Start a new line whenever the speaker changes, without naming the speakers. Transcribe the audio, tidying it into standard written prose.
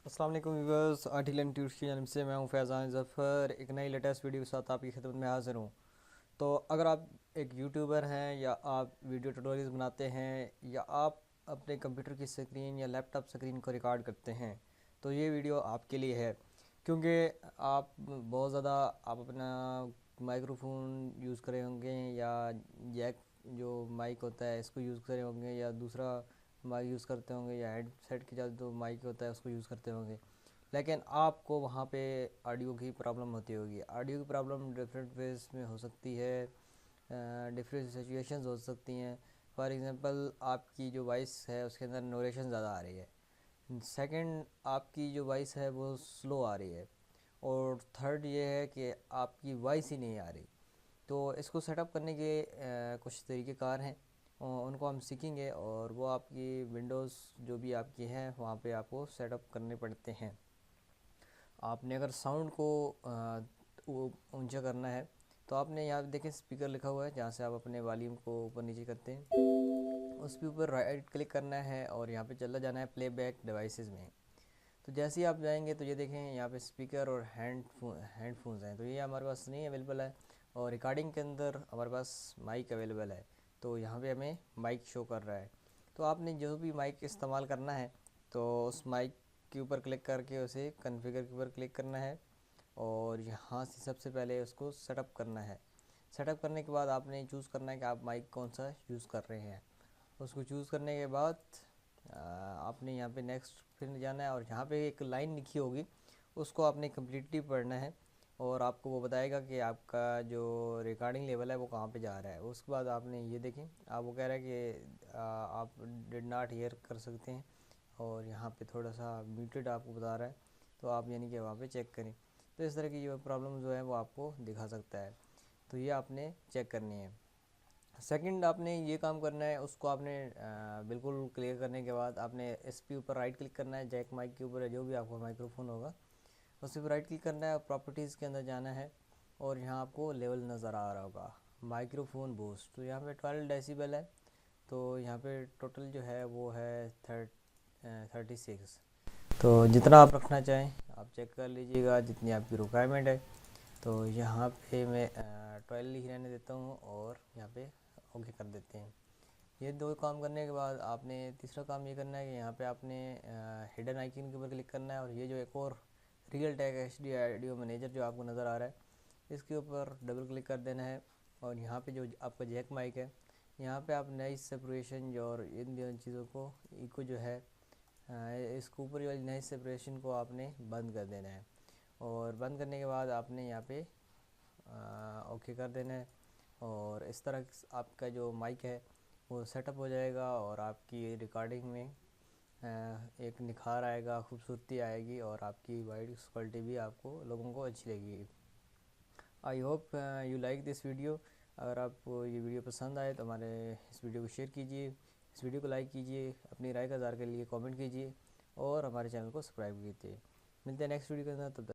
अस्सलाम वालेकुम viewers, article tuts की जानिब से मैं हूं फैज़ान ज़फ़र। एक नई लेटेस्ट वीडियो के साथ आपकी खिदमत में हाज़िर हूं। तो अगर आप एक यूट्यूबर हैं या आप वीडियो ट्यूटोरियल्स बनाते हैं या आप अपने कंप्यूटर की स्क्रीन या लैपटॉप स्क्रीन को रिकॉर्ड करते हैं तो ये वीडियो आपके लिए है। क्योंकि आप बहुत ज़्यादा आप अपना माइक्रोफोन यूज़ करे होंगे या जैक जो माइक होता है इसको यूज़ करे होंगे या दूसरा माइक यूज़ करते होंगे या हेडसेट के साथ जो माइक होता है उसको यूज़ करते होंगे, लेकिन आपको वहाँ पे ऑडियो की प्रॉब्लम होती होगी। ऑडियो की प्रॉब्लम डिफरेंट वेज में हो सकती है, डिफरेंट सिचुएशंस हो सकती हैं। फॉर एग्ज़ाम्पल आपकी जो वॉइस है उसके अंदर नोरेशन ज़्यादा आ रही है। सेकंड, आपकी जो वॉइस है वो स्लो आ रही है। और थर्ड ये है कि आपकी वॉइस ही नहीं आ रही। तो इसको सेटअप करने के कुछ तरीक़ेकार हैं और उनको हम सीखेंगे और वो आपकी विंडोज़ जो भी आपकी हैं वहाँ पे आपको सेटअप करने पड़ते हैं। आपने अगर साउंड को ऊंचा करना है तो आपने यहाँ पे देखें स्पीकर लिखा हुआ है जहाँ से आप अपने वॉल्यूम को ऊपर नीचे करते हैं। उसके ऊपर राइट क्लिक करना है और यहाँ पे चला जाना है प्लेबैक डिवाइसेस में। तो जैसे ही आप जाएंगे तो ये देखें यहाँ पे स्पीकर और हेडफोन्स हैं, तो ये हमारे पास नहीं अवेलेबल है। और रिकॉर्डिंग के अंदर हमारे पास माइक अवेलेबल है, तो यहाँ पे हमें माइक शो कर रहा है। तो आपने जो भी माइक इस्तेमाल करना है तो उस माइक के ऊपर क्लिक करके उसे कॉन्फ़िगर के ऊपर क्लिक करना है और यहाँ से सबसे पहले उसको सेटअप करना है। सेटअप करने के बाद आपने चूज़ करना है कि आप माइक कौन सा यूज़ कर रहे हैं। उसको चूज़ करने के बाद आपने यहाँ पे नेक्स्ट फिर जाना है और यहाँ पे एक लाइन लिखी होगी उसको आपने कम्प्लीटली पढ़ना है और आपको वो बताएगा कि आपका जो रिकॉर्डिंग लेवल है वो कहाँ पे जा रहा है। उसके बाद आपने ये देखें, आप वो कह रहा है कि आप डिड नॉट हियर कर सकते हैं और यहाँ पे थोड़ा सा म्यूटेड आपको बता रहा है, तो आप यानी कि वहाँ पे चेक करें। तो इस तरह की जो प्रॉब्लम जो है वो आपको दिखा सकता है, तो ये आपने चेक करनी है। सेकंड, आपने ये काम करना है, उसको आपने बिल्कुल क्लियर करने के बाद आपने इस पे ऊपर राइट क्लिक करना है, जैक माइक के ऊपर जो भी आपका माइक्रोफोन होगा उस पर राइट क्लिक करना है और प्रॉपर्टीज़ के अंदर जाना है और यहाँ आपको लेवल नज़र आ रहा होगा माइक्रोफोन बूस्ट। तो यहाँ पे 12 डेसिबल है, तो यहाँ पे टोटल जो है वो है 36। तो जितना आप रखना चाहें आप चेक कर लीजिएगा जितनी आपकी रिक्वायरमेंट है। तो यहाँ पे मैं 12 ही रहने देता हूँ और यहाँ पे ओके कर देते हैं। ये दो काम करने के बाद आपने तीसरा काम ये करना है कि यहाँ पे आपने हिडन आइकन के ऊपर क्लिक करना है और ये जो एक और Realtek HD audio manager जो आपको नज़र आ रहा है इसके ऊपर डबल क्लिक कर देना है और यहाँ पे जो आपका जैक माइक है यहाँ पे आप नॉइज़ सेपरेशन और इन दोनों चीज़ों को इको जो है इसके ऊपर वाली नॉइज़ सेपरेशन को आपने बंद कर देना है और बंद करने के बाद आपने यहाँ पे ओके कर देना है और इस तरह आपका जो माइक है वो सेटअप हो जाएगा और आपकी रिकॉर्डिंग में एक निखार आएगा, खूबसूरती आएगी और आपकी वॉइस क्वालिटी भी आपको लोगों को अच्छी लगेगी। I hope you like this video. अगर आपको ये वीडियो पसंद आए तो हमारे इस वीडियो को शेयर कीजिए, इस वीडियो को लाइक कीजिए, अपनी राय का इज़हार के लिए कमेंट कीजिए और हमारे चैनल को सब्सक्राइब कीजिए। मिलते हैं नेक्स्ट वीडियो के अंदर, तब तक